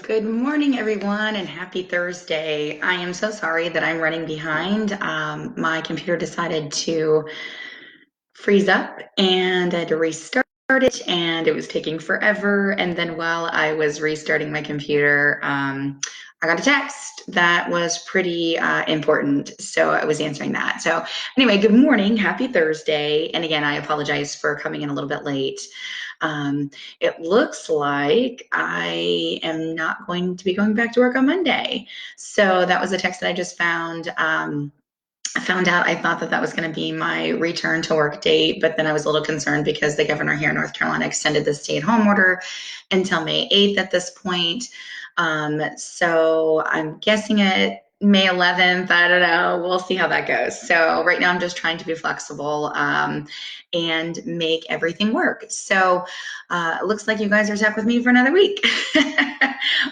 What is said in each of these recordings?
Good morning, everyone, and happy Thursday. I am so sorry that I'm running behind. My computer decided to freeze up and I had to restart it, and it was taking forever. And then while I was restarting my computer, I got a text that was pretty important. So I was answering that. So, anyway, good morning, happy Thursday. And again, I apologize for coming in a little bit late. Um, it looks like I am not going to be going back to work on Monday. So that was a text that I just found. I found out I thought that was going to be my return to work date, but then I was a little concerned because the governor here in North Carolina extended the stay-at-home order until May 8th at this point. So I'm guessing it May 11th. I don't know. We'll see how that goes. So right now I'm just trying to be flexible and make everything work. So it looks like you guys are stuck with me for another week.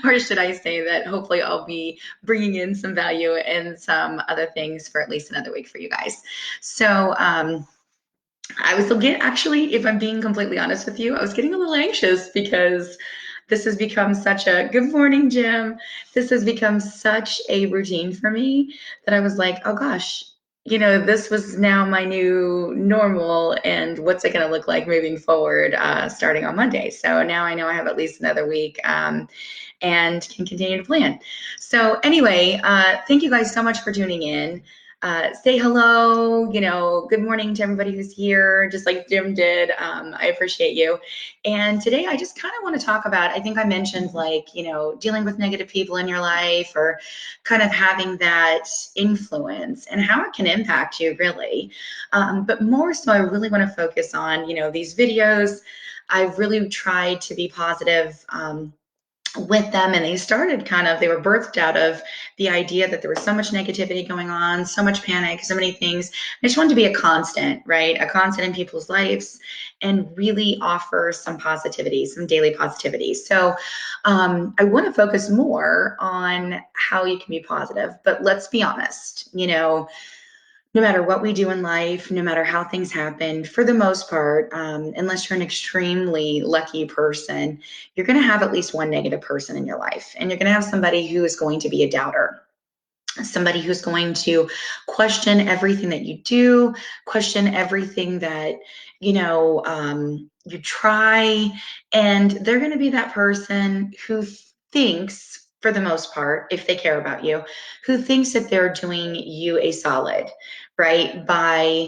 Or should I say that hopefully I'll be bringing in some value and some other things for at least another week for you guys. So I was actually, if I'm being completely honest with you, I was getting a little anxious because this has become such a good morning, Jim. This has become such a routine for me that I was like, oh gosh, this was now my new normal, and what's it going to look like moving forward starting on Monday? So now I know I have at least another week and can continue to plan. So anyway, thank you guys so much for tuning in. Say hello, good morning to everybody who's here, just like Jim did. I appreciate you. And today I just kind of want to talk about, I think I mentioned dealing with negative people in your life, or kind of having that influence and how it can impact you really. But more so, I really want to focus on, these videos. I've really tried to be positive with them, and they were birthed out of the idea that there was so much negativity going on, so much panic, so many things. I just wanted to be a constant, right? A constant in people's lives, and really offer some positivity, some daily positivity. So I want to focus more on how you can be positive. But let's be honest, no matter what we do in life, no matter how things happen, for the most part, unless you're an extremely lucky person, you're going to have at least one negative person in your life. And you're going to have somebody who is going to be a doubter, somebody who's going to question everything that you do, question everything that, you try. And they're going to be that person who thinks, for the most part, if they care about you, who thinks that they're doing you a solid, right? By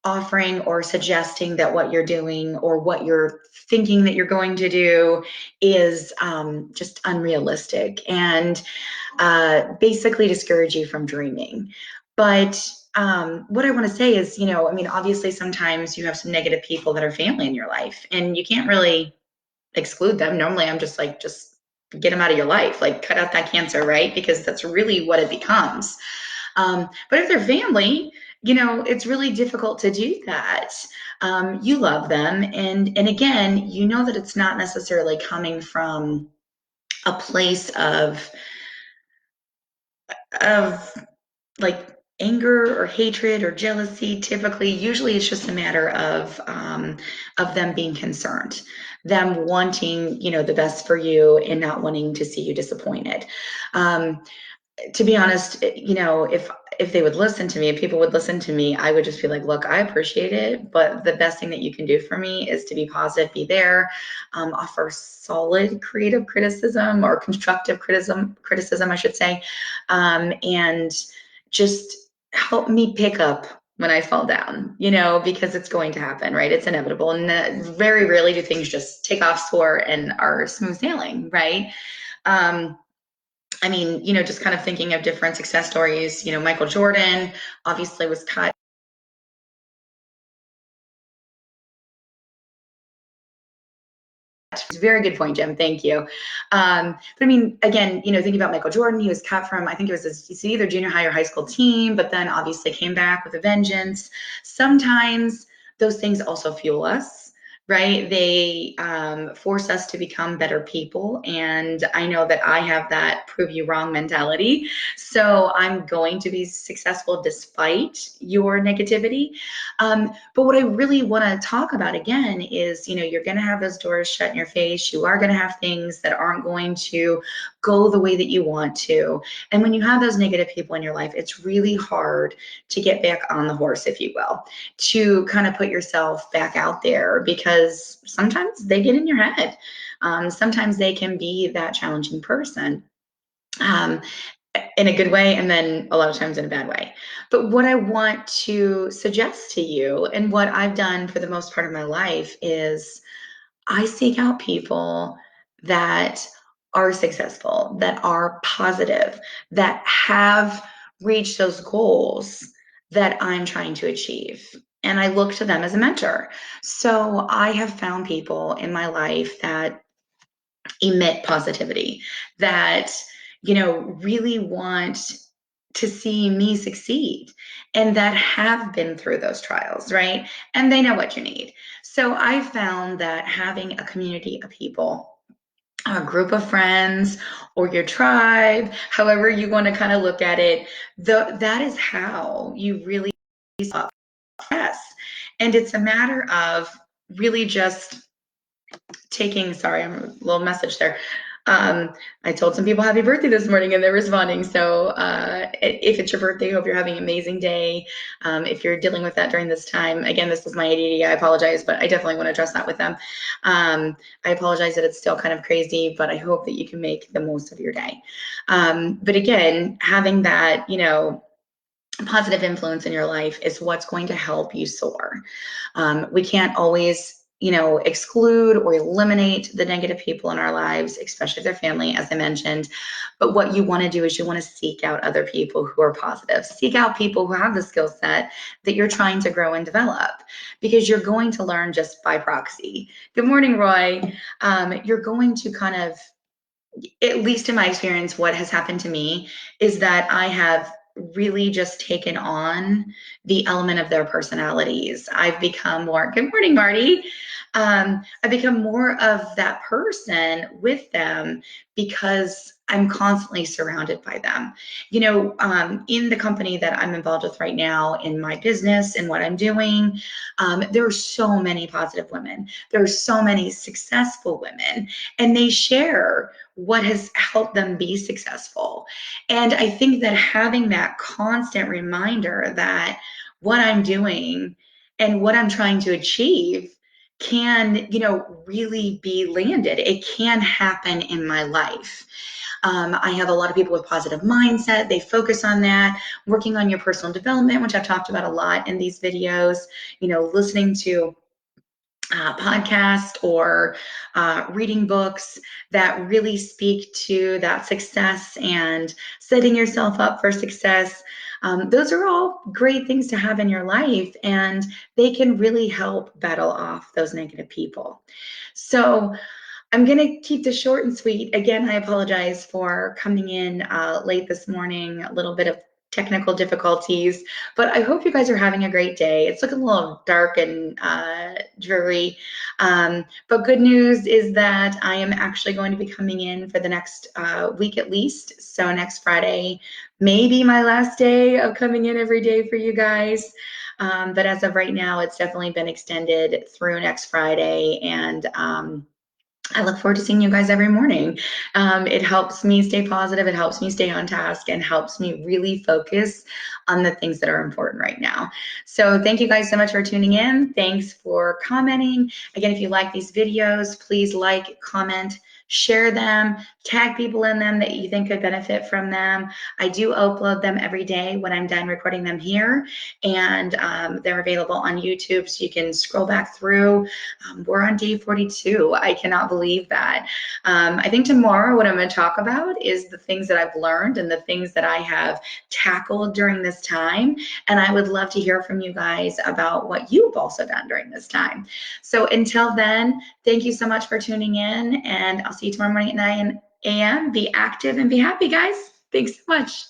offering or suggesting that what you're doing or what you're thinking that you're going to do is just unrealistic, and basically discourage you from dreaming. But what I want to say is, obviously sometimes you have some negative people that are family in your life, and you can't really exclude them. Normally I'm just like, just get them out of your life, like cut out that cancer, right? Because that's really what it becomes. But if they're family, it's really difficult to do that. You love them, and again, you know that it's not necessarily coming from a place of like anger or hatred or jealousy. Typically, usually it's just a matter of them being concerned, them wanting the best for you and not wanting to see you disappointed. To be honest, if they would listen to me, if people would listen to me, I would just be like, look, I appreciate it, but the best thing that you can do for me is to be positive, be there, offer solid creative criticism, or constructive criticism, I should say, and just help me pick up when I fall down, because it's going to happen, right? It's inevitable. And very rarely do things just take off, soar, and are smooth sailing, right? Just kind of thinking of different success stories, Michael Jordan obviously was cut. Very good point, Jim. Thank you. But again, thinking about Michael Jordan, he was cut from, I think it was either junior high or high school team, but then obviously came back with a vengeance. Sometimes those things also fuel us, right? They force us to become better people. And I know that I have that prove you wrong mentality. So I'm going to be successful despite your negativity. But what I really want to talk about again is, you're going to have those doors shut in your face. You are going to have things that aren't going to go the way that you want to. And when you have those negative people in your life, it's really hard to get back on the horse, if you will, to kind of put yourself back out there, because sometimes they get in your head. Sometimes they can be that challenging person. Um, in a good way, and then a lot of times in a bad way. But what I want to suggest to you, and what I've done for the most part of my life, is I seek out people that are successful, that are positive, that have reached those goals that I'm trying to achieve. And I look to them as a mentor. So I have found people in my life that emit positivity, that really want to see me succeed, and that have been through those trials, right? And they know what you need. So I found that having a community of people, a group of friends, or your tribe, however you want to kind of look at it, that is how you really success. And it's a matter of really just taking, sorry, I'm a little message there. I told some people happy birthday this morning and they're responding. So if it's your birthday, hope you're having an amazing day. If you're dealing with that during this time, again, this is my ADD, I apologize, but I definitely want to address that with them. I apologize that it's still kind of crazy, but I hope that you can make the most of your day. But again, having that, positive influence in your life is what's going to help you soar. We can't always, exclude or eliminate the negative people in our lives, especially if they're family, as I mentioned. But what you want to do is you want to seek out other people who are positive. Seek out people who have the skill set that you're trying to grow and develop, because you're going to learn just by proxy. Good morning, Roy. You're going to kind of, at least in my experience, what has happened to me is that I have really just taken on the element of their personalities. I've become more, good morning, Marty. I've become more of that person with them because I'm constantly surrounded by them. In the company that I'm involved with right now, in my business and what I'm doing, there are so many positive women. There are so many successful women, and they share what has helped them be successful. And I think that having that constant reminder that what I'm doing and what I'm trying to achieve can, really be landed. It can happen in my life. I have a lot of people with positive mindset. They focus on that, working on your personal development, which I've talked about a lot in these videos, listening to podcast or reading books that really speak to that success and setting yourself up for success. Those are all great things to have in your life, and they can really help battle off those negative people. So I'm going to keep this short and sweet. Again, I apologize for coming in late this morning, a little bit of technical difficulties, but I hope you guys are having a great day. It's looking a little dark and dreary, but good news is that I am actually going to be coming in for the next week at least. So next Friday may be my last day of coming in every day for you guys. But as of right now, it's definitely been extended through next Friday, and I look forward to seeing you guys every morning. It helps me stay positive. It helps me stay on task, and helps me really focus on the things that are important right now. So thank you guys so much for tuning in. Thanks for commenting. Again, if you like these videos, please like, comment, share them, tag people in them that you think could benefit from them. I do upload them every day when I'm done recording them here, and they're available on YouTube, so you can scroll back through. We're on day 42. I cannot believe that. I think tomorrow what I'm going to talk about is the things that I've learned and the things that I have tackled during this time. And I would love to hear from you guys about what you've also done during this time. So until then, thank you so much for tuning in, and I'll see you tomorrow morning at 9 a.m. Be active and be happy, guys. Thanks so much.